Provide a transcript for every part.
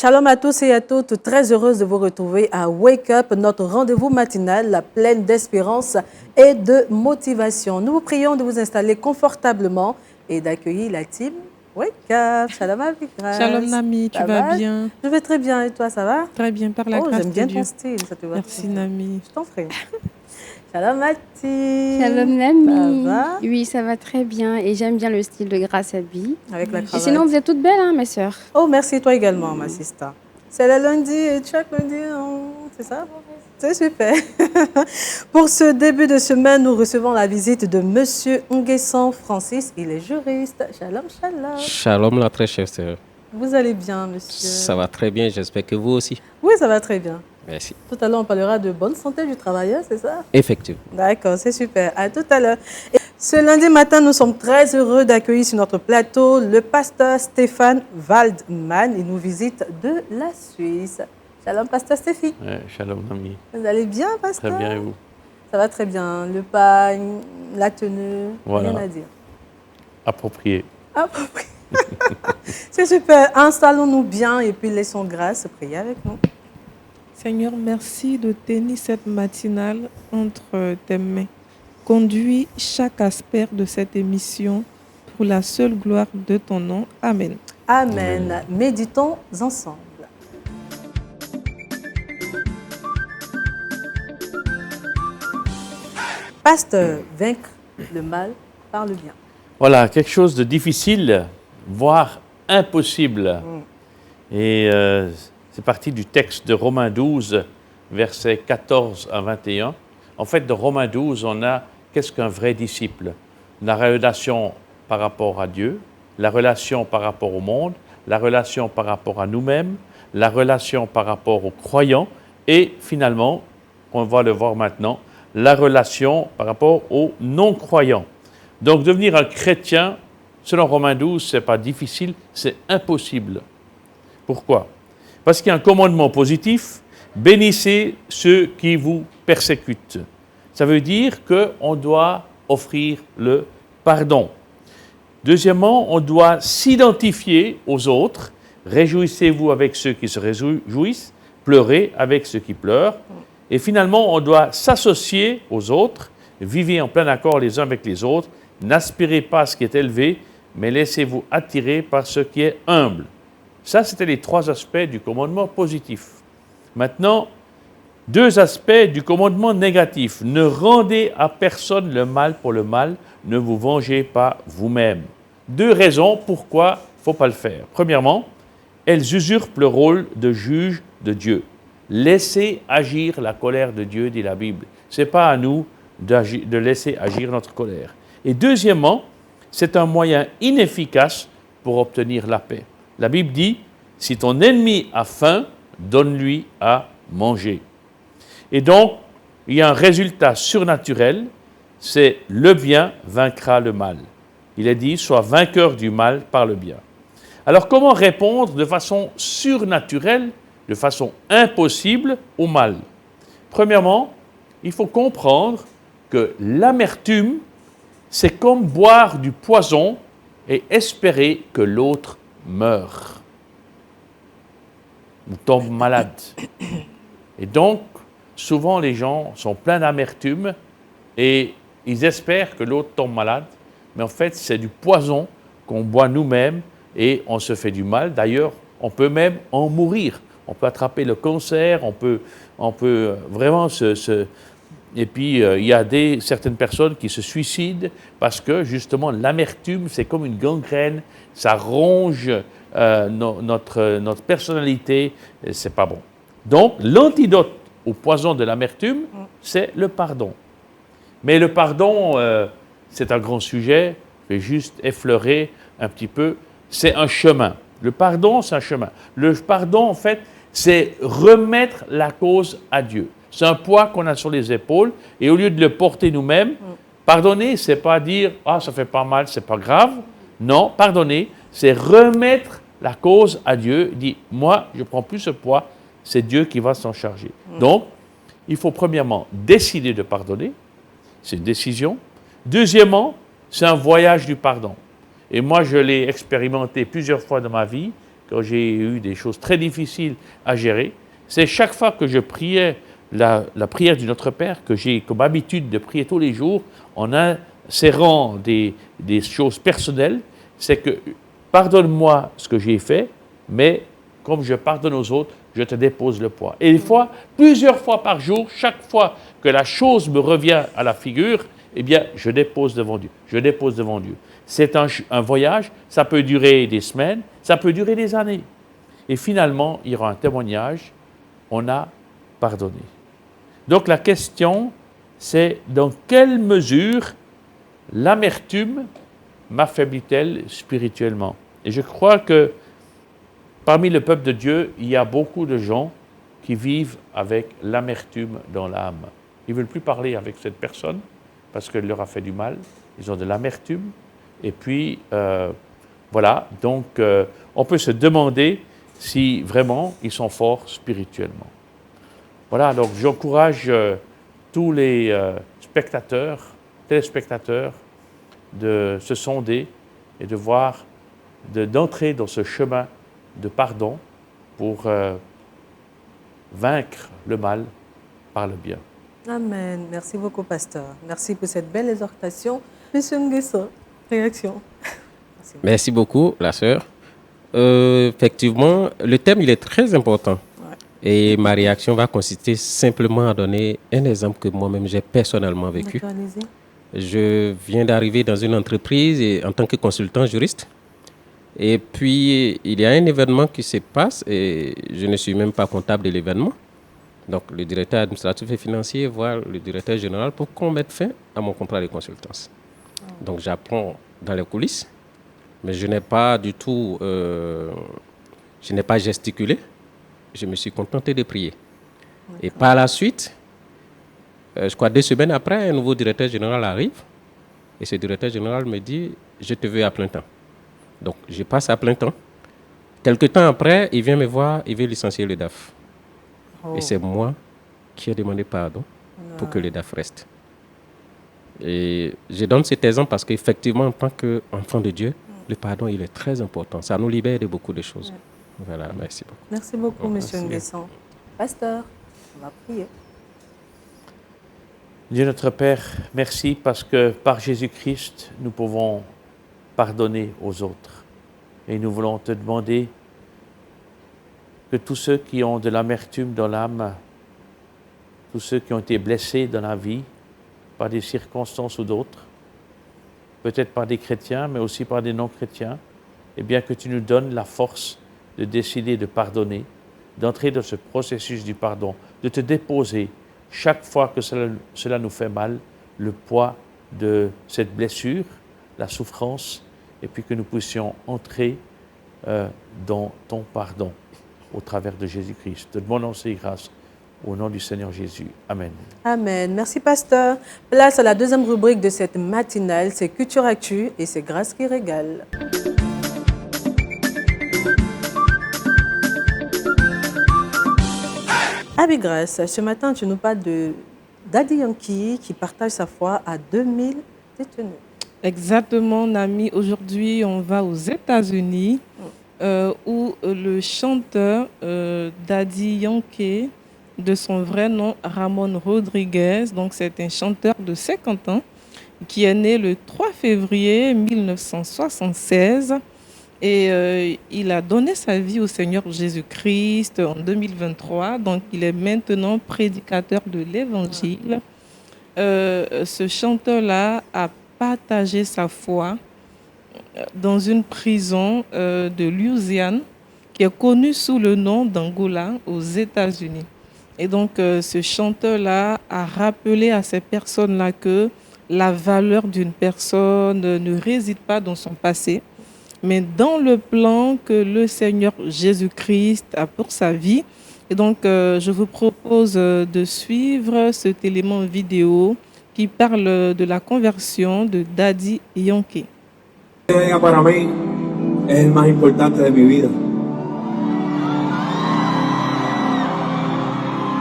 Shalom à tous et à toutes, très heureuse de vous retrouver à Wake Up, notre rendez-vous matinal pleine d'espérance et de motivation. Nous vous prions de vous installer confortablement et d'accueillir la team Wake Up. Shalom avec grâce. Shalom Nami, tu vas bien? Je vais très bien et toi, ça va? Très bien, par la grâce de Dieu. J'aime bien ton style, ça te va. Merci Nami. Je t'en prie. Shalom Mathilde. Shalom Nami. Ça va? Oui, ça va très bien et j'aime bien le style de Grâce Abi. Avec la Et cravate. sinon, vous êtes toutes belles, hein, mes sœurs. Oh, merci toi également, ma sister. C'est le lundi et chaque lundi, c'est ça? C'est super. Pour ce début de semaine, nous recevons la visite de Monsieur Nguessan Francis. Il est juriste. Shalom, shalom. Shalom, la très chère sœur. Vous allez bien, monsieur? Ça va très bien, j'espère que vous aussi. Oui, ça va très bien. Merci. Tout à l'heure, on parlera de bonne santé du travailleur, c'est ça? Effectivement. D'accord, c'est super. À tout à l'heure. Et ce lundi matin, nous sommes très heureux d'accueillir sur notre plateau le pasteur Stéphane Waldman. Il nous visite de la Suisse. Shalom, pasteur Stéphie. Shalom, ami. Vous allez bien, pasteur? Très bien, et vous? Ça va très bien. Le pagne, la tenue, Voilà. rien à dire. Approprié. Approprié. C'est super. Installons-nous bien et puis laissons grâce prier avec nous. Seigneur, merci de tenir cette matinale entre tes mains. Conduis chaque aspect de cette émission pour la seule gloire de ton nom. Amen. Amen. Méditons ensemble. Pasteur, vaincre le mal par le bien. Voilà, quelque chose de difficile, voire impossible. Et c'est parti du texte de Romains 12, versets 14 à 21. En fait, de Romains 12, on a qu'est-ce qu'un vrai disciple? La relation par rapport à Dieu, la relation par rapport au monde, la relation par rapport à nous-mêmes, la relation par rapport aux croyants et finalement, on va le voir maintenant, la relation par rapport aux non-croyants. Donc, devenir un chrétien, selon Romains 12, ce n'est pas difficile, c'est impossible. Pourquoi? Parce qu'il y a un commandement positif, bénissez ceux qui vous persécutent. Ça veut dire qu'on doit offrir le pardon. Deuxièmement, on doit s'identifier aux autres. Réjouissez-vous avec ceux qui se réjouissent, pleurez avec ceux qui pleurent. Et finalement, on doit s'associer aux autres, vivez en plein accord les uns avec les autres, n'aspirez pas à ce qui est élevé, mais laissez-vous attirer par ce qui est humble. Ça, c'était les trois aspects du commandement positif. Maintenant, deux aspects du commandement négatif. Ne rendez à personne le mal pour le mal, ne vous vengez pas vous-même. Deux raisons pourquoi il ne faut pas le faire. Premièrement, elles usurpent le rôle de juge de Dieu. Laissez agir la colère de Dieu, dit la Bible. Ce n'est pas à nous de laisser agir notre colère. Et deuxièmement, c'est un moyen inefficace pour obtenir la paix. La Bible dit, si ton ennemi a faim, donne-lui à manger. Et donc, il y a un résultat surnaturel, c'est le bien vaincra le mal. Il est dit, sois vainqueur du mal par le bien. Alors, comment répondre de façon surnaturelle, de façon impossible au mal? Premièrement, il faut comprendre que l'amertume, c'est comme boire du poison et espérer que l'autre meure ou tombe malade. Et donc, souvent les gens sont pleins d'amertume et ils espèrent que l'autre tombe malade, mais en fait, c'est du poison qu'on boit nous-mêmes et on se fait du mal. D'ailleurs, on peut même en mourir. On peut attraper le cancer, on peut vraiment Et puis, il y a certaines personnes qui se suicident parce que, justement, l'amertume, c'est comme une gangrène, ça ronge notre personnalité, et c'est pas bon. Donc, l'antidote au poison de l'amertume, c'est le pardon. Mais le pardon, c'est un grand sujet, je vais juste effleurer un petit peu, c'est un chemin. Le pardon, c'est un chemin. Le pardon, en fait, c'est remettre la cause à Dieu. C'est un poids qu'on a sur les épaules et au lieu de le porter nous-mêmes, pardonner, c'est pas dire « Ah, ça fait pas mal, c'est pas grave ». Non, pardonner, c'est remettre la cause à Dieu. Il dit « Moi, je prends plus ce poids, c'est Dieu qui va s'en charger ». Donc, il faut premièrement décider de pardonner, c'est une décision. Deuxièmement, c'est un voyage du pardon. Et moi, je l'ai expérimenté plusieurs fois dans ma vie, quand j'ai eu des choses très difficiles à gérer, c'est chaque fois que je priais la prière du Notre Père, que j'ai comme habitude de prier tous les jours, en insérant des choses personnelles, c'est que pardonne-moi ce que j'ai fait, mais comme je pardonne aux autres, je te dépose le poids. Et des fois, plusieurs fois par jour, chaque fois que la chose me revient à la figure, eh bien, je dépose devant Dieu. Je dépose devant Dieu. C'est un voyage, ça peut durer des semaines, ça peut durer des années. Et finalement, il y aura un témoignage, on a pardonné. Donc la question, c'est dans quelle mesure l'amertume m'affaiblit-elle spirituellement? Et je crois que parmi le peuple de Dieu, il y a beaucoup de gens qui vivent avec l'amertume dans l'âme. Ils ne veulent plus parler avec cette personne parce qu'elle leur a fait du mal. Ils ont de l'amertume. Et puis, voilà, donc on peut se demander si vraiment ils sont forts spirituellement. Voilà, donc j'encourage tous les téléspectateurs, de se sonder et de voir, d'entrer dans ce chemin de pardon pour vaincre le mal par le bien. Amen. Merci beaucoup, pasteur. Merci pour cette belle exhortation. Monsieur Nguesso, réaction. Merci beaucoup, la sœur. Effectivement, le thème, il est très important. Ouais. Et ma réaction va consister simplement à donner un exemple que moi-même j'ai personnellement vécu. D'accord, allez-y. Je viens d'arriver dans une entreprise et, en tant que consultant juriste. Et puis, il y a un événement qui se passe et je ne suis même pas comptable de l'événement. Donc, le directeur administratif et financier voit le directeur général pour qu'on mette fin à mon contrat de consultance. Donc, j'apprends dans les coulisses, mais je n'ai pas du tout, je n'ai pas gesticulé. Je me suis contenté de prier. Et par la suite, je crois 2 semaines après, un nouveau directeur général arrive. Et ce directeur général me dit, je te veux à plein temps. Donc, je passe à plein temps. Quelque temps après, il vient me voir, il veut licencier le DAF. Oh. Et c'est moi qui ai demandé pardon pour que le DAF reste. Et je donne cet exemple parce qu'effectivement, en tant qu'enfant de Dieu, le pardon, il est très important. Ça nous libère de beaucoup de choses. Voilà, merci beaucoup. Merci beaucoup, monsieur Nguesson. Pasteur, on va prier. Dieu notre Père, merci parce que par Jésus-Christ, nous pouvons pardonner aux autres. Et nous voulons te demander que tous ceux qui ont de l'amertume dans l'âme, tous ceux qui ont été blessés dans la vie, par des circonstances ou d'autres, peut-être par des chrétiens, mais aussi par des non-chrétiens, eh bien que tu nous donnes la force de décider de pardonner, d'entrer dans ce processus du pardon, de te déposer chaque fois que cela nous fait mal, le poids de cette blessure, la souffrance, et puis que nous puissions entrer dans ton pardon au travers de Jésus-Christ. Te demandons ces grâces au nom du Seigneur Jésus. Amen. Amen. Merci, pasteur. Place à la deuxième rubrique de cette matinale, c'est Culture Actu et c'est Grâce qui régale. Abi Grâce, ce matin, tu nous parles de Daddy Yankee qui partage sa foi à 2000 détenus. Exactement, Nami. Aujourd'hui, on va aux États-Unis où le chanteur Daddy Yankee, de son vrai nom Ramon Rodriguez, donc c'est un chanteur de 50 ans qui est né le 3 février 1976 et il a donné sa vie au Seigneur Jésus-Christ en 2023, donc il est maintenant prédicateur de l'Évangile. Ce chanteur-là a partagé sa foi dans une prison de Louisiane qui est connue sous le nom d'Angola aux États-Unis. Et donc ce chanteur-là a rappelé à ces personnes-là que la valeur d'une personne ne réside pas dans son passé, mais dans le plan que le Seigneur Jésus-Christ a pour sa vie. Et donc je vous propose de suivre cet élément vidéo qui parle de la conversion de Daddy Yankee. Para mí es el más importante de mi vida.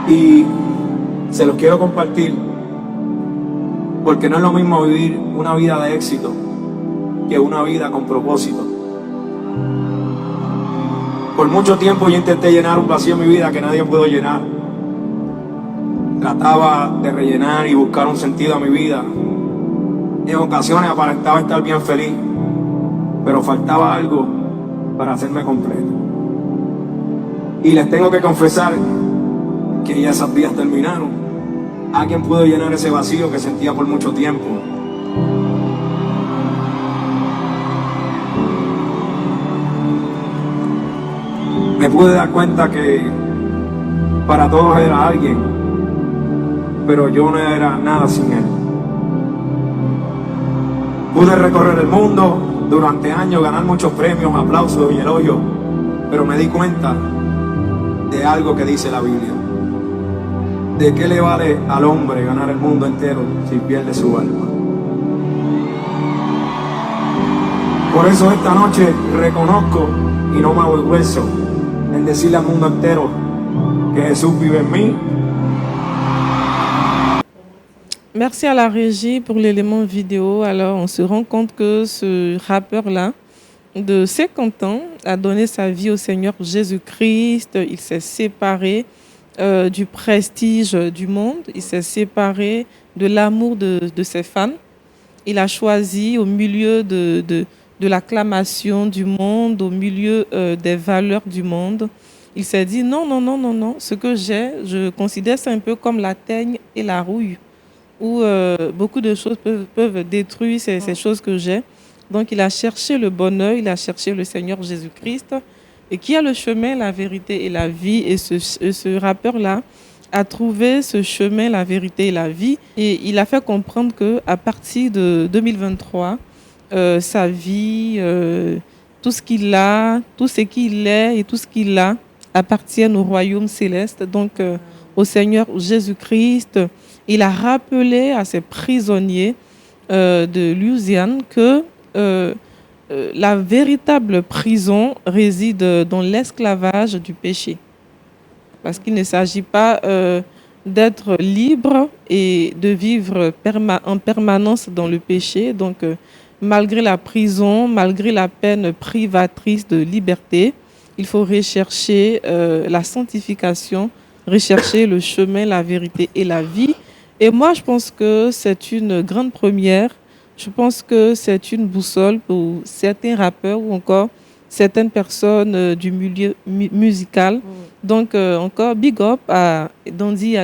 Y se los quiero compartir porque no es lo mismo vivir una vida de éxito que una vida con propósito. Por mucho tiempo yo intenté llenar un vacío en mi vida que nadie pudo llenar. Trataba de rellenar y buscar un sentido a mi vida. En ocasiones aparentaba estar bien feliz, pero faltaba algo para hacerme completo. Y les tengo que confesar que ya esas días terminaron. Alguien pudo llenar ese vacío que sentía por mucho tiempo. Me pude dar cuenta que para todos era alguien, pero yo no era nada sin él. Pude recorrer el mundo durante años, ganar muchos premios, aplausos y elogios, pero me di cuenta de algo que dice la Biblia. ¿De qué le vale al hombre ganar el mundo entero si pierde su alma? Por eso esta noche reconozco y no me avergüenzo en decirle al mundo entero que Jesús vive en mí. Merci à la régie pour l'élément vidéo. Alors, on se rend compte que ce rappeur-là, de 50 ans, a donné sa vie au Seigneur Jésus-Christ. Il s'est séparé du prestige du monde. Il s'est séparé de l'amour de ses fans. Il a choisi au milieu de l'acclamation du monde, au milieu des valeurs du monde. Il s'est dit non, non, non, non, non. Ce que j'ai, je considère ça un peu comme la teigne et la rouille, où beaucoup de choses peuvent détruire ces choses que j'ai. Donc, il a cherché le bonheur, il a cherché le Seigneur Jésus-Christ, et qui a le chemin, la vérité et la vie. Et ce rappeur-là a trouvé ce chemin, la vérité et la vie. Et il a fait comprendre qu'à partir de 2023, sa vie, tout ce qu'il a, tout ce qu'il est et tout ce qu'il a appartiennent au royaume céleste, donc au Seigneur Jésus-Christ. Il a rappelé à ses prisonniers de Louisiane que la véritable prison réside dans l'esclavage du péché. Parce qu'il ne s'agit pas d'être libre et de vivre en permanence dans le péché. Donc, malgré la prison, malgré la peine privatrice de liberté, il faut rechercher la sanctification, rechercher le chemin, la vérité et la vie. Et moi, je pense que c'est une grande première. Je pense que c'est une boussole pour certains rappeurs ou encore certaines personnes du milieu musical. Donc, encore big up à Daddy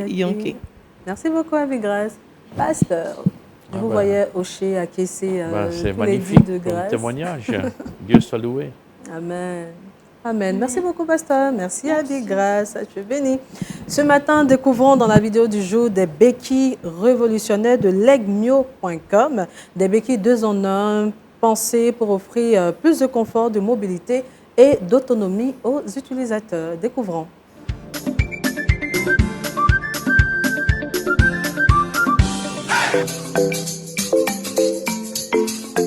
Yankee. Merci beaucoup, Abigrace. Pasteur, je vous voyais hocher, acquiescer c'est tous les magnifique vies de comme grâce. témoignage. Dieu soit loué. Amen. Amen. Merci beaucoup, pasteur. Merci à Big Grâce. Tu es béni. Ce matin, découvrons dans la vidéo du jour des béquilles révolutionnaires de legmio.com. Des béquilles 2 en 1, pensées pour offrir plus de confort, de mobilité et d'autonomie aux utilisateurs. Découvrons.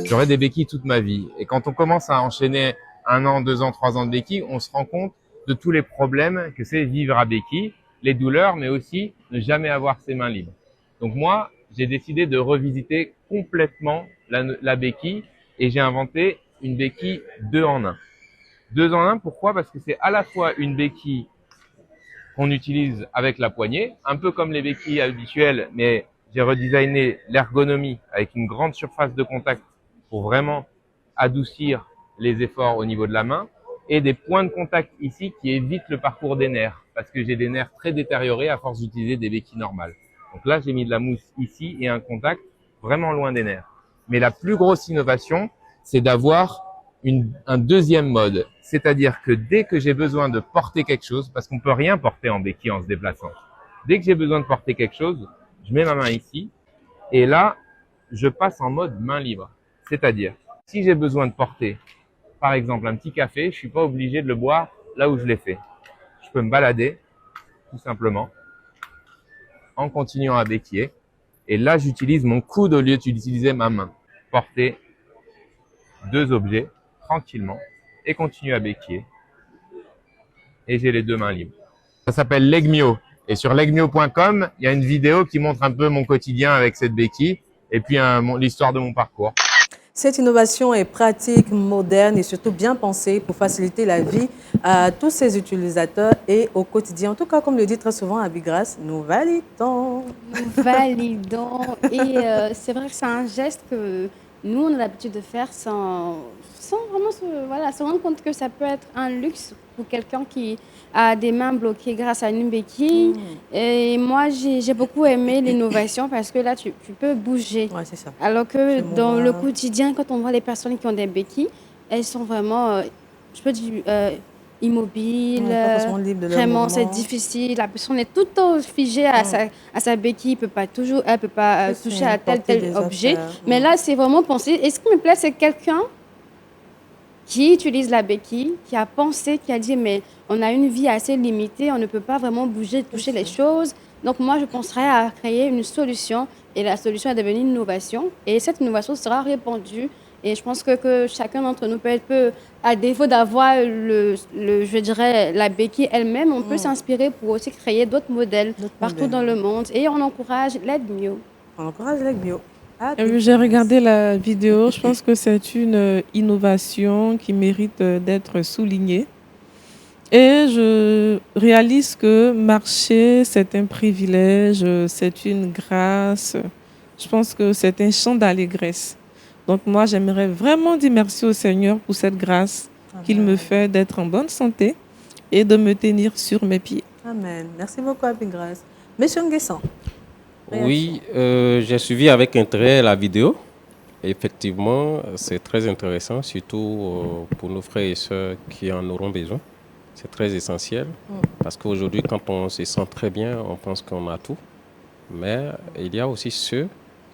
J'aurai des béquilles toute ma vie. Et quand on commence à enchaîner 1 an, 2 ans, 3 ans de béquilles, on se rend compte de tous les problèmes que c'est vivre à béquilles, les douleurs, mais aussi ne jamais avoir ses mains libres. Donc moi, j'ai décidé de revisiter complètement la béquille et j'ai inventé une béquille 2 en 1. 2 en 1, pourquoi? Parce que c'est à la fois une béquille qu'on utilise avec la poignée, un peu comme les béquilles habituelles, mais j'ai redesigné l'ergonomie avec une grande surface de contact pour vraiment adoucir les efforts au niveau de la main et des points de contact ici qui évitent le parcours des nerfs parce que j'ai des nerfs très détériorés à force d'utiliser des béquilles normales. Donc là, j'ai mis de la mousse ici et un contact vraiment loin des nerfs. Mais la plus grosse innovation, c'est d'avoir un deuxième mode. C'est-à-dire que dès que j'ai besoin de porter quelque chose, parce qu'on peut rien porter en béquille en se déplaçant, dès que j'ai besoin de porter quelque chose, je mets ma main ici et là, je passe en mode main libre. C'est-à-dire, si j'ai besoin de porter, par exemple, un petit café, je suis pas obligé de le boire là où je l'ai fait. Je peux me balader, tout simplement, en continuant à béquiller. Et là, j'utilise mon coude au lieu d'utiliser ma main. Porter 2 objets tranquillement et continuer à béquiller. Et j'ai les 2 mains libres. Ça s'appelle Legmio. Et sur legmio.com, il y a une vidéo qui montre un peu mon quotidien avec cette béquille et puis l'histoire de mon parcours. Cette innovation est pratique, moderne et surtout bien pensée pour faciliter la vie à tous ses utilisateurs et au quotidien. En tout cas, comme le dit très souvent Abigrace, nous validons. Nous validons. Et c'est vrai que c'est un geste que nous, on a l'habitude de faire sans vraiment se rendre compte que ça peut être un luxe pour quelqu'un qui a des mains bloquées grâce à une béquille. Et moi, j'ai beaucoup aimé l'innovation parce que là, tu peux bouger. Ouais, c'est ça. Alors que C'est dans le moi. quotidien, quand on voit les personnes qui ont des béquilles, elles sont vraiment, je peux dire, immobiles. Pas forcément libres de leur Vraiment, c'est mouvement. difficile. La personne est tout le temps figée à sa béquille. Elle peut pas toucher à tel porter des objet. affaires. Mais là, c'est vraiment pensé. Et ce qui me plaît, c'est quelqu'un qui utilise la béquille, qui a pensé, qui a dit, mais on a une vie assez limitée, on ne peut pas vraiment bouger, toucher les choses. Donc moi, je penserais à créer une solution et la solution est devenue une innovation. Et cette innovation sera répandue. Et je pense que chacun d'entre nous peut, à défaut d'avoir je dirais, la béquille elle-même, on peut s'inspirer pour aussi créer d'autres modèles partout dans le monde. Et on encourage l'aide mieux. On encourage les bio. J'ai regardé la vidéo, je pense que c'est une innovation qui mérite d'être soulignée. Et je réalise que marcher, c'est un privilège, c'est une grâce. Je pense que c'est un chant d'allégresse. Donc moi, j'aimerais vraiment dire merci au Seigneur pour cette grâce qu'il me fait d'être en bonne santé et de me tenir sur mes pieds. Amen. Merci beaucoup, Abigrace. Monsieur Nguessan. Oui, j'ai suivi avec intérêt la vidéo. Effectivement, c'est très intéressant, surtout pour nos frères et sœurs qui en auront besoin. C'est très essentiel parce qu'aujourd'hui, quand on se sent très bien, on pense qu'on a tout. Mais il y a aussi ceux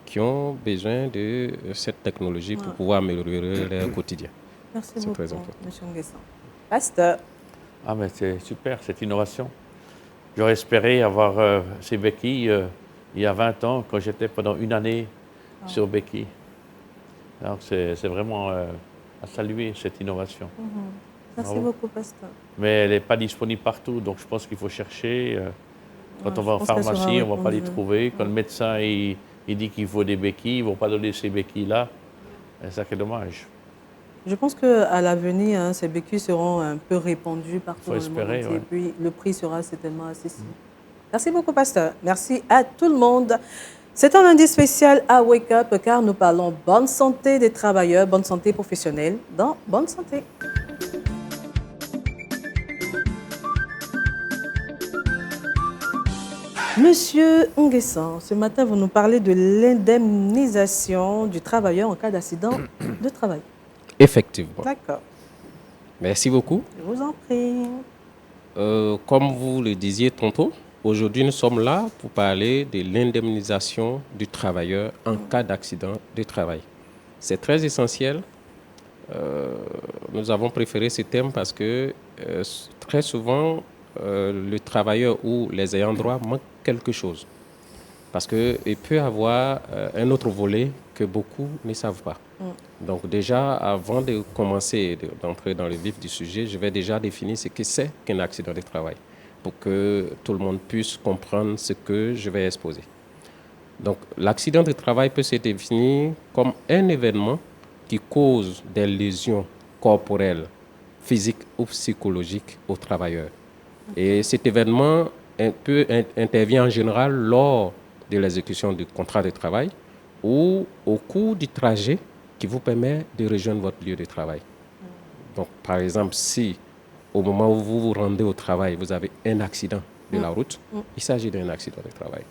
qui ont besoin de cette technologie pour pouvoir améliorer leur quotidien. Merci C'est beaucoup, très important. Monsieur Nguessan. Pasteur. Ah, mais c'est super, cette innovation. J'aurais espéré avoir ces béquilles il y a 20 ans, quand j'étais pendant une année sur béquilles. Alors, c'est vraiment à saluer, cette innovation. Merci Bravo. beaucoup, Pasteur. Mais elle n'est pas disponible partout, donc je pense qu'il faut chercher. Quand Ouais, on va en je pense qu'elle sera pharmacie, on ne va pas les répondue. trouver. Quand le médecin il dit qu'il faut des béquilles, ils ne vont pas donner ces béquilles-là. Et ça, c'est dommage. Je pense qu'à l'avenir, hein, ces béquilles seront un peu répandues partout Faut dans le monde espérer, entier. ouais. Et puis, le prix sera certainement accessible. Merci beaucoup, Pasteur. Merci à tout le monde. C'est un lundi spécial à Wake Up car nous parlons bonne santé des travailleurs, bonne santé professionnelle dans Bonne Santé. Monsieur Nguessan, ce matin, vous nous parlez de l'indemnisation du travailleur en cas d'accident de travail. Effectivement. D'accord, Merci beaucoup. je vous en prie. Comme vous le disiez tantôt, aujourd'hui nous sommes là pour parler de l'indemnisation du travailleur en cas d'accident de travail. C'est très essentiel. Nous avons préféré ce thème parce que très souvent, le travailleur ou les ayants droit manquent quelque chose. Parce qu'il peut y avoir un autre volet que beaucoup ne savent pas. Donc déjà, avant de commencer, d'entrer dans le vif du sujet, je vais déjà définir ce que c'est qu'un accident de travail pour que tout le monde puisse comprendre ce que je vais exposer. Donc l'accident de travail peut se définir comme un événement qui cause des lésions corporelles, physiques ou psychologiques aux travailleurs. Et cet événement intervient en général lors de l'exécution du contrat de travail ou au cours du trajet qui vous permet de rejoindre votre lieu de travail. Donc, par exemple, si au moment où vous vous rendez au travail, vous avez un accident de la route, il s'agit d'un accident de travail.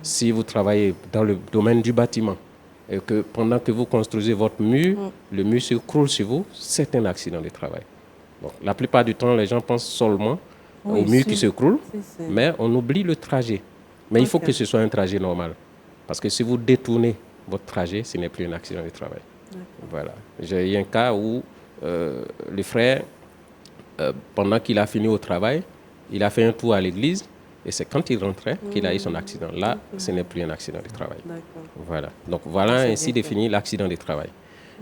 Si vous travaillez dans le domaine du bâtiment et que pendant que vous construisez votre mur, le mur s'écroule sur vous, c'est un accident de travail. Donc, la plupart du temps, les gens pensent seulement au mur qui s'écroule, mais on oublie le trajet. Mais il faut que ce soit un trajet normal. Parce que si vous détournez votre trajet, ce n'est plus un accident de travail. Voilà. J'ai eu un cas où le frère, pendant qu'il a fini au travail, il a fait un tour à l'église et c'est quand il rentrait qu'il a eu son accident. Là, ce n'est plus un accident de travail. Voilà. Donc voilà ainsi défini l'accident de travail.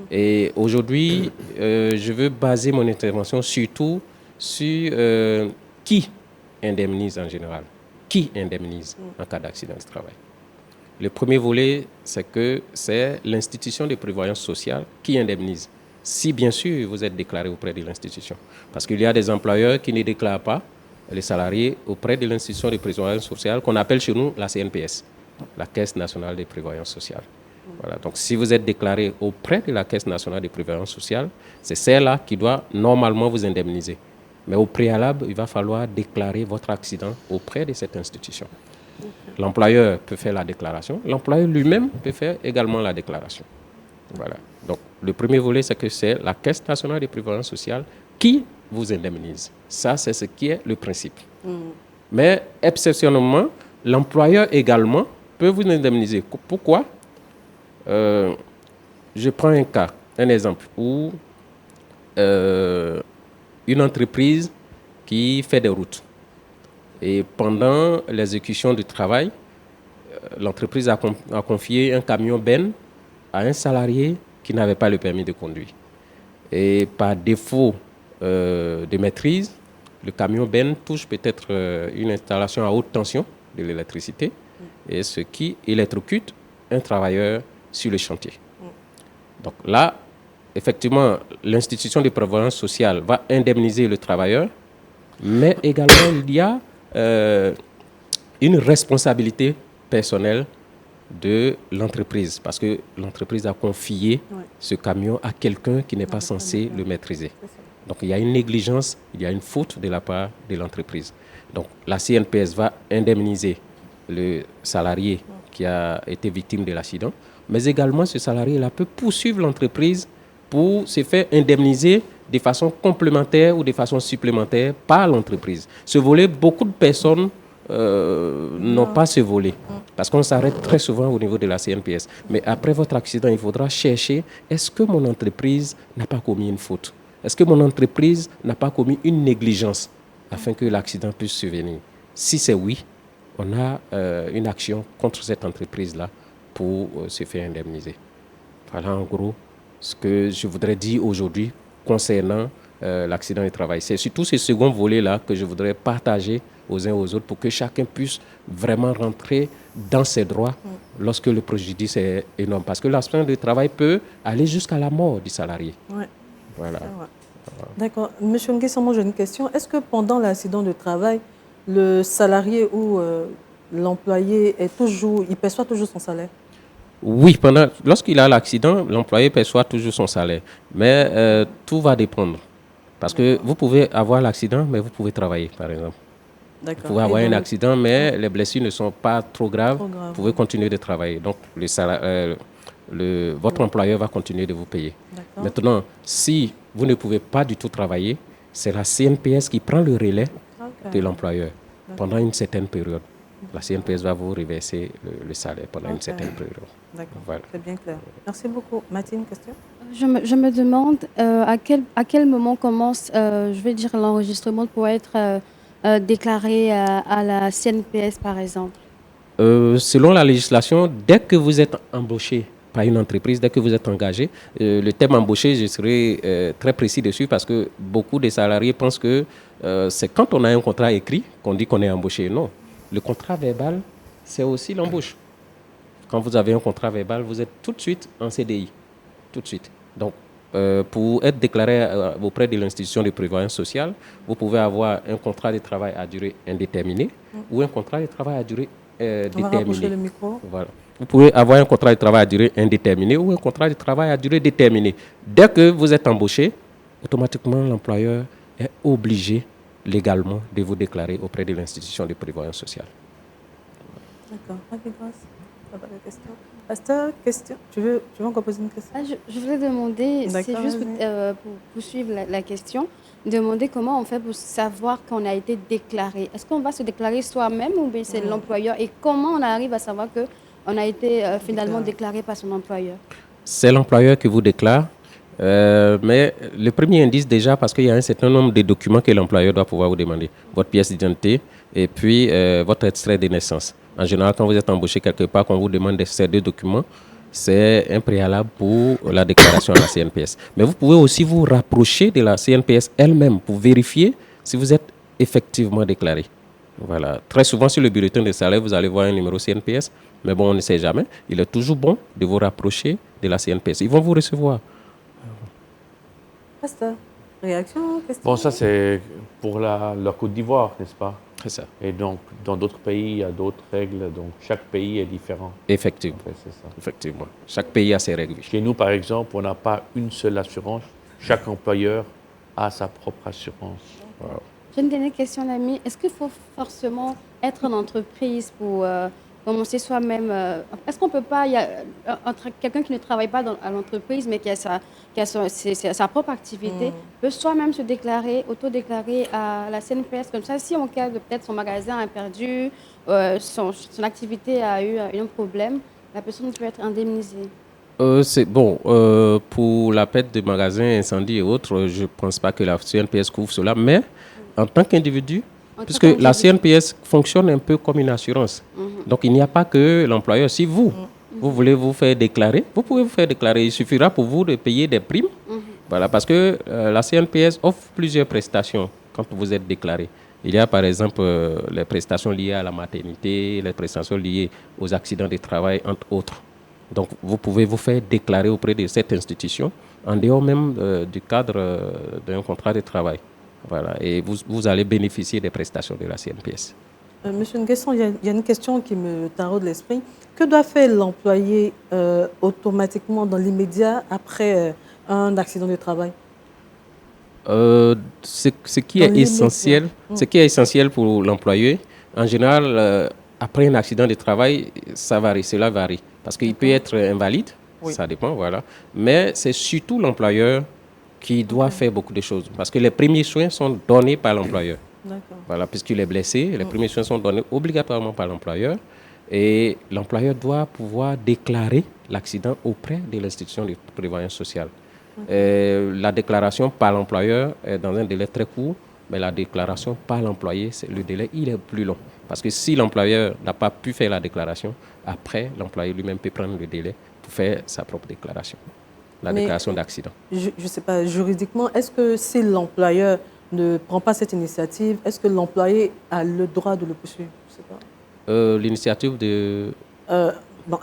Et aujourd'hui, je veux baser mon intervention surtout sur qui indemnise en général. Qui indemnise en cas d'accident de travail. Le premier volet, c'est que c'est l'institution de prévoyance sociale qui indemnise. Si bien sûr vous êtes déclaré auprès de l'institution. Parce qu'il y a des employeurs qui ne déclarent pas les salariés auprès de l'institution de prévoyance sociale qu'on appelle chez nous la CNPS, la Caisse nationale de prévoyance sociale. Voilà. Donc si vous êtes déclaré auprès de la Caisse nationale de prévoyance sociale, c'est celle-là qui doit normalement vous indemniser. Mais au préalable, il va falloir déclarer votre accident auprès de cette institution. L'employeur peut faire la déclaration. L'employeur lui-même peut faire également la déclaration. Voilà. Donc, le premier volet, c'est que c'est la Caisse nationale de prévoyance sociale qui vous indemnise. Ça, c'est ce qui est le principe. Mais, exceptionnellement, l'employeur également peut vous indemniser. Pourquoi? Je prends un cas, un exemple, où une entreprise qui fait des routes. Et pendant l'exécution du travail, l'entreprise a confié un camion Ben à un salarié qui n'avait pas le permis de conduire. Et par défaut de maîtrise, le camion Ben touche peut-être une installation à haute tension de l'électricité, et ce qui électrocute un travailleur sur le chantier. Donc là, effectivement, l'institution de prévoyance sociale va indemniser le travailleur, mais également il y a une responsabilité personnelle de l'entreprise, parce que l'entreprise a confié ce camion à quelqu'un qui n'est pas censé le maîtriser. Donc il y a une négligence, il y a une faute de la part de l'entreprise. Donc la CNPS va indemniser le salarié qui a été victime de l'accident, mais également ce salarié-là peut poursuivre l'entreprise pour se faire indemniser de façon complémentaire ou de façon supplémentaire par l'entreprise. Ce volet, beaucoup de personnes n'ont pas ce volet, parce qu'on s'arrête très souvent au niveau de la CNPS. Mais après votre accident, il faudra chercher, est-ce que mon entreprise n'a pas commis une faute? Est-ce que mon entreprise n'a pas commis une négligence afin que l'accident puisse survenir? Si c'est oui, on a une action contre cette entreprise-là pour se faire indemniser. Voilà en gros ce que je voudrais dire aujourd'hui concernant l'accident du travail. C'est surtout ce second volet-là que je voudrais partager aux uns aux autres pour que chacun puisse vraiment rentrer dans ses droits lorsque le préjudice est énorme. Parce que l'accident du travail peut aller jusqu'à la mort du salarié. Ouais. Voilà. D'accord. Monsieur Nguesson, j'ai une question. Est-ce que pendant l'accident de travail, le salarié ou l'employé il perçoit toujours son salaire? Oui, lorsqu'il a l'accident, l'employé perçoit toujours son salaire. Mais tout va dépendre. Parce que vous pouvez avoir l'accident, mais vous pouvez travailler, par exemple. Vous pouvez avoir un accident, mais les blessures ne sont pas trop graves. Vous pouvez continuer de travailler. Donc, votre employeur va continuer de vous payer. Maintenant, si vous ne pouvez pas du tout travailler, c'est la CNPS qui prend le relais de l'employeur pendant une certaine période. La CNPS va vous reverser le salaire pendant une certaine période. D'accord, voilà. C'est bien clair. Merci beaucoup. Mathilde, une question? Je me demande à quel moment commence, l'enregistrement pour être déclaré à la CNPS, par exemple. Selon la législation, dès que vous êtes embauché par une entreprise, dès que vous êtes engagé, le terme embauché, je serai très précis dessus parce que beaucoup de salariés pensent que c'est quand on a un contrat écrit qu'on dit qu'on est embauché. Non, le contrat verbal, c'est aussi l'embauche. Quand vous avez un contrat verbal, vous êtes tout de suite en CDI. Tout de suite. Donc, pour être déclaré auprès de l'institution de prévoyance sociale, vous pouvez avoir un contrat de travail à durée indéterminée ou un contrat de travail à durée déterminée. On va rapprocher le micro. Voilà. Vous pouvez avoir un contrat de travail à durée indéterminée ou un contrat de travail à durée déterminée. Dès que vous êtes embauché, automatiquement, l'employeur est obligé légalement de vous déclarer auprès de l'institution de prévoyance sociale. D'accord. Pas de question. Pasteur, question? Tu veux encore poser une question? Je voulais demander, c'est juste pour poursuivre la question, demander comment on fait pour savoir qu'on a été déclaré. Est-ce qu'on va se déclarer soi-même ou bien c'est l'employeur? Et comment on arrive à savoir qu'on a été finalement déclaré par son employeur? C'est l'employeur qui vous déclare. Mais le premier indice déjà, parce qu'il y a un certain nombre de documents que l'employeur doit pouvoir vous demander. Votre pièce d'identité et puis votre extrait de naissance. En général, quand vous êtes embauché quelque part, qu'on vous demande ces deux documents, c'est un préalable pour la déclaration à la CNPS. Mais vous pouvez aussi vous rapprocher de la CNPS elle-même pour vérifier si vous êtes effectivement déclaré. Voilà. Très souvent, sur le bulletin de salaire, vous allez voir un numéro CNPS. Mais bon, on ne sait jamais. Il est toujours bon de vous rapprocher de la CNPS. Ils vont vous recevoir. Pasteur, réaction, question? Bon, ça c'est pour la Côte d'Ivoire, n'est-ce pas? C'est ça. Et donc, dans d'autres pays, il y a d'autres règles. Donc, chaque pays est différent. Effectivement. En fait, c'est ça. Effectivement. Chaque pays a ses règles. Chez nous, par exemple, on n'a pas une seule assurance. Chaque employeur a sa propre assurance. Wow. J'ai une dernière question, l'ami. Est-ce qu'il faut forcément être en entreprise pour commencer soi-même Est-ce qu'on ne peut pas, il y a entre quelqu'un qui ne travaille pas à l'entreprise, mais qui a sa propre activité, peut soi-même se déclarer, autodéclarer à la CNPS, comme ça, si en cas de peut-être son magasin a perdu, son activité a eu un problème, la personne peut être indemnisée. C'est bon. Pour la perte de magasins, incendies et autres, je ne pense pas que la CNPS couvre cela. Mais en tant qu'individu, puisque la CNPS fonctionne un peu comme une assurance. Donc, il n'y a pas que l'employeur. Si vous voulez vous faire déclarer, vous pouvez vous faire déclarer. Il suffira pour vous de payer des primes. Voilà, parce que la CNPS offre plusieurs prestations quand vous êtes déclaré. Il y a par exemple les prestations liées à la maternité, les prestations liées aux accidents de travail, entre autres. Donc, vous pouvez vous faire déclarer auprès de cette institution, en dehors même du cadre d'un contrat de travail. Voilà, et vous allez bénéficier des prestations de la CNPS. Monsieur Nguesson, il y a une question qui me taraude l'esprit. Que doit faire l'employé automatiquement dans l'immédiat après un accident de travail? Ce qui est essentiel pour l'employé, en général, après un accident de travail, cela varie. Parce qu'il peut être invalide, ça dépend, voilà. Mais c'est surtout l'employeur qui doit faire beaucoup de choses. Parce que les premiers soins sont donnés par l'employeur. Voilà, puisqu'il est blessé, les premiers soins sont donnés obligatoirement par l'employeur. Et l'employeur doit pouvoir déclarer l'accident auprès de l'institution de prévoyance sociale. La déclaration par l'employeur est dans un délai très court, mais la déclaration par l'employé, le délai il est plus long. Parce que si l'employeur n'a pas pu faire la déclaration, après, l'employé lui-même peut prendre le délai pour faire sa propre déclaration, déclaration d'accident. Je ne sais pas, juridiquement, est-ce que si l'employeur ne prend pas cette initiative, est-ce que l'employé a le droit de le poursuivre? Je sais pas. L'initiative de...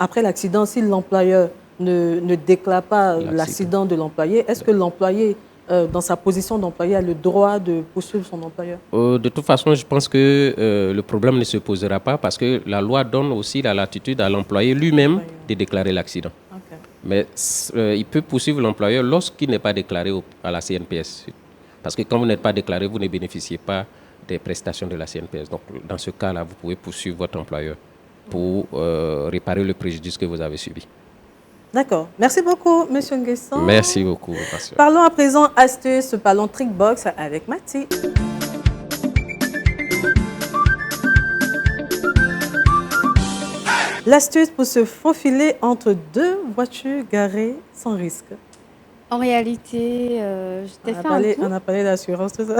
après l'accident, si l'employeur ne déclare pas l'accident de l'employé, est-ce que l'employé, dans sa position d'employé, a le droit de poursuivre son employeur? De toute façon, je pense que le problème ne se posera pas parce que la loi donne aussi la latitude à l'employé lui-même de déclarer l'accident. Mais il peut poursuivre l'employeur lorsqu'il n'est pas déclaré à la CNPS. Parce que quand vous n'êtes pas déclaré, vous ne bénéficiez pas des prestations de la CNPS. Donc, dans ce cas-là, vous pouvez poursuivre votre employeur pour réparer le préjudice que vous avez subi. D'accord. Merci beaucoup, M. Nguesson. Merci beaucoup. Parlons à présent astuce, parlons trickbox avec Mathie. L'astuce pour se faufiler entre deux voitures garées sans risque. En réalité, on a parlé d'assurance, tout ça.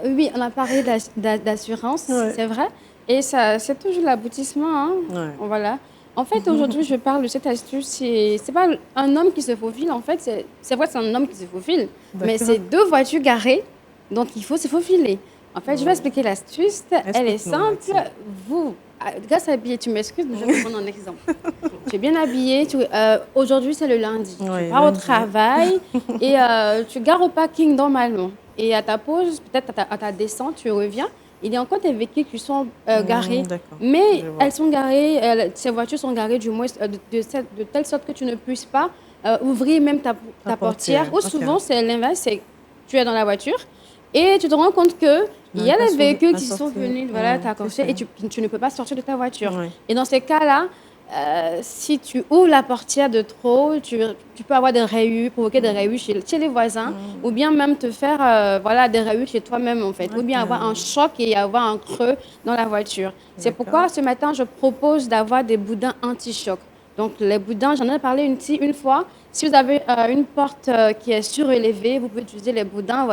Oui, on a parlé d'assurance, c'est vrai. Et c'est toujours l'aboutissement. Hein. Voilà. En fait, aujourd'hui, je parle de cette astuce. C'est pas un homme qui se faufile. En fait, c'est vrai que c'est un homme qui se faufile. Mais c'est deux voitures garées, donc il faut se faufiler. En fait, je vais expliquer l'astuce. Elle est simple. Vous, grâce à habillé, tu m'excuses, mais je vais prendre un exemple. Tu es bien habillé. Aujourd'hui, c'est le lundi. Tu pars au travail et tu gares au parking normalement. Et à ta pause, peut-être à ta descente, tu reviens. Il y a encore des véhicules qui sont garés, mais elles sont garées, ces voitures sont garées du moins de telle sorte que tu ne puisses pas ouvrir même ta portière. Ou souvent, c'est l'inverse, c'est tu es dans la voiture et tu te rends compte qu'il y a des véhicules qui sont venus t'accoster et tu ne peux pas sortir de ta voiture. Et dans ces cas-là, si tu ouvres la portière de trop, tu peux avoir des rayures, provoquer des rayures chez les voisins, ou bien même te faire des rayures chez toi-même en fait, ou bien avoir un choc et avoir un creux dans la voiture. C'est pourquoi ce matin, je propose d'avoir des boudins anti-choc. Donc les boudins, j'en ai parlé une fois. Si vous avez une porte qui est surélevée, vous pouvez utiliser les boudins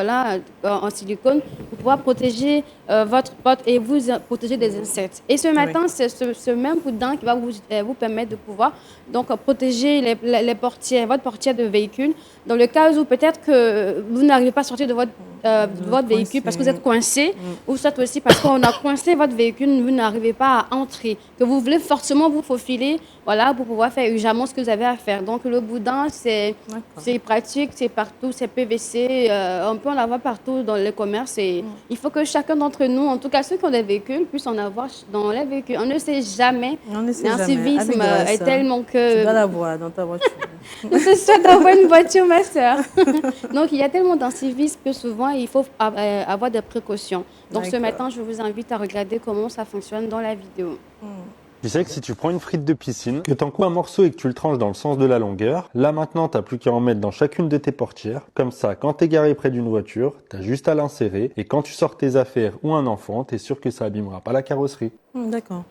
en silicone pour pouvoir protéger votre porte et vous protéger des insectes. Et ce matin, c'est ce même boudin qui va vous permettre de pouvoir donc, protéger les portières, votre portière de véhicule. Dans le cas où peut-être que vous n'arrivez pas à sortir de votre votre véhicule parce que vous êtes coincé, ou soit aussi parce qu'on a coincé votre véhicule, vous n'arrivez pas à entrer, que vous voulez forcément vous faufiler, voilà, pour pouvoir faire urgemment ce que vous avez à faire. Donc le boudin, c'est pratique, c'est partout, c'est PVC, on peut en avoir partout dans les commerces et il faut que chacun d'entre nous, en tout cas ceux qui ont des véhicules, puissent en avoir dans les véhicules. On ne sait jamais. On ne sait Mais un jamais. civisme est tellement que... Tu dois l'avoir dans ta voiture. Je te souhaite d'avoir une voiture, ma sœur. Donc, il y a tellement d'incivisme que souvent, il faut avoir des précautions. Donc, ce matin, je vous invite à regarder comment ça fonctionne dans la vidéo. Tu sais que si tu prends une frite de piscine, que tu en coupes un morceau et que tu le tranches dans le sens de la longueur, là maintenant, tu n'as plus qu'à en mettre dans chacune de tes portières. Comme ça, quand tu es garé près d'une voiture, tu as juste à l'insérer. Et quand tu sors tes affaires ou un enfant, tu es sûr que ça abîmera pas la carrosserie. D'accord.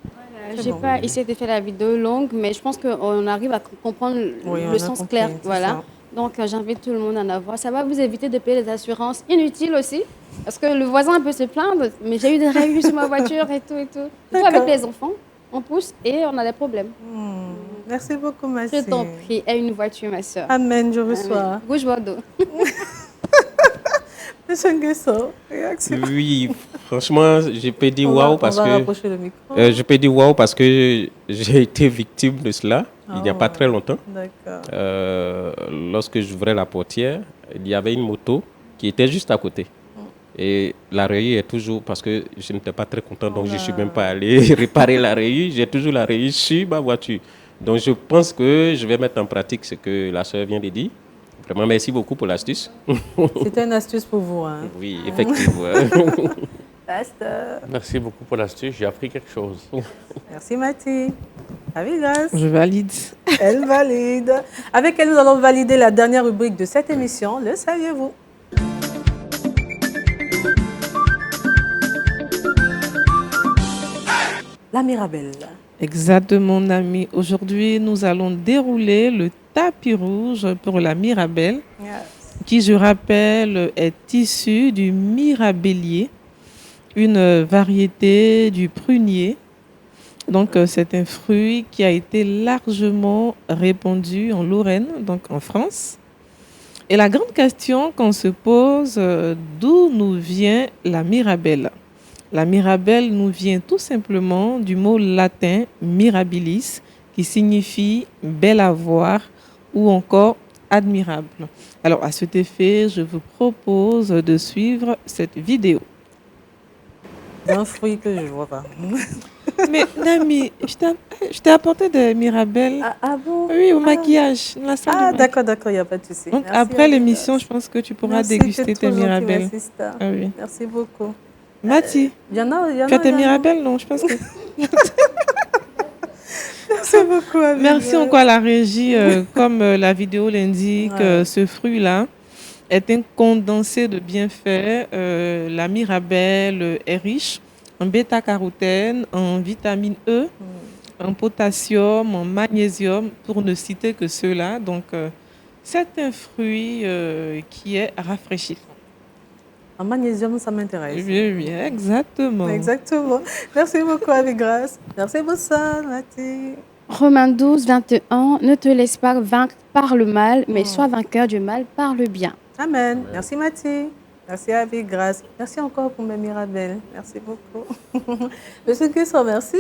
J'ai pas essayé de faire la vidéo longue, mais je pense qu'on arrive à comprendre le sens clair. Voilà. Donc, j'invite tout le monde à en avoir. Ça va vous éviter de payer des assurances inutiles aussi. Parce que le voisin peut se plaindre, mais j'ai eu des rayures sur ma voiture et tout et tout. Surtout avec les enfants, on pousse et on a des problèmes. Merci beaucoup, ma Je t'en prie. Aie une voiture, ma soeur. Amen, je reçois. Rouge Bordeaux. Monsieur Nguesso, réaction. Oui, franchement, je peux dire waouh parce On va que rapprocher le micro. je peux dire waouh parce que j'ai été victime de cela il n'y a pas très longtemps. D'accord. Lorsque j'ouvrais la portière, il y avait une moto qui était juste à côté. Et la rayure est toujours, parce que je n'étais pas très content, donc je ne suis même pas allé réparer la rayure. J'ai toujours la rayure sur ma voiture. Donc je pense que je vais mettre en pratique ce que la soeur vient de dire. Vraiment, merci beaucoup pour l'astuce. C'était une astuce pour vous. Hein. Oui, effectivement. Pasteur. Merci beaucoup pour l'astuce, j'ai appris quelque chose. Merci, Mathie. Avec grâce. Je valide. Elle valide. Avec elle, nous allons valider la dernière rubrique de cette émission. Le saviez-vous? La Mirabelle. Exactement, mon ami. Aujourd'hui, nous allons dérouler le tapis rouge pour la Mirabelle, qui, je rappelle, est issue du mirabellier, une variété du prunier. Donc, c'est un fruit qui a été largement répandu en Lorraine, donc en France. Et la grande question qu'on se pose, d'où nous vient la Mirabelle? La Mirabelle nous vient tout simplement du mot latin mirabilis, qui signifie belle à voir ou encore admirable. Alors, à cet effet, je vous propose de suivre cette vidéo. Un fruit que je ne vois pas. Mais, Nami, je t'ai apporté des mirabelles. Ah bon? Oui, au maquillage. Dans la salle de maquillage. D'accord, il n'y a pas de souci. Donc, Merci, après l'émission, je pense que tu pourras Merci, déguster t'es tes trop gentil, ma mirabelles. sister. Ah oui. Merci beaucoup. Mathie, Il y en a. tu as tes mirabelles, non? Je pense que... Merci beaucoup. Abigail. Merci encore à la régie. Comme la vidéo l'indique, ce fruit-là est un condensé de bienfaits. La mirabelle est riche en bêta-carotène, en vitamine E, en potassium, en magnésium, pour ne citer que ceux-là. Donc, c'est un fruit qui est rafraîchissant. En magnésium, ça m'intéresse. Oui, exactement. Exactement. Merci beaucoup, avec grâce. Merci beaucoup, Mathie. Romains 12, 21. Ne te laisse pas vaincre par le mal, mais sois vainqueur du mal par le bien. Amen. Merci, Mathie. Merci, avec grâce. Merci encore pour mes mirabelles. Merci beaucoup. Monsieur Guesson, merci.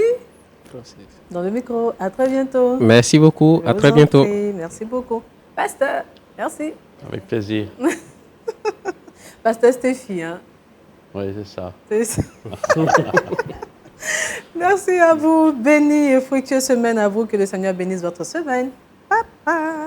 Dans le micro. À très bientôt. Merci beaucoup. Je À vous très en bientôt. prie. Merci beaucoup. Pasteur, merci. Avec plaisir. Pasteur Stéphie, hein. Oui, c'est ça. C'est ça. Merci à vous. Bénie et fructueuse semaine à vous. Que le Seigneur bénisse votre semaine. Papa.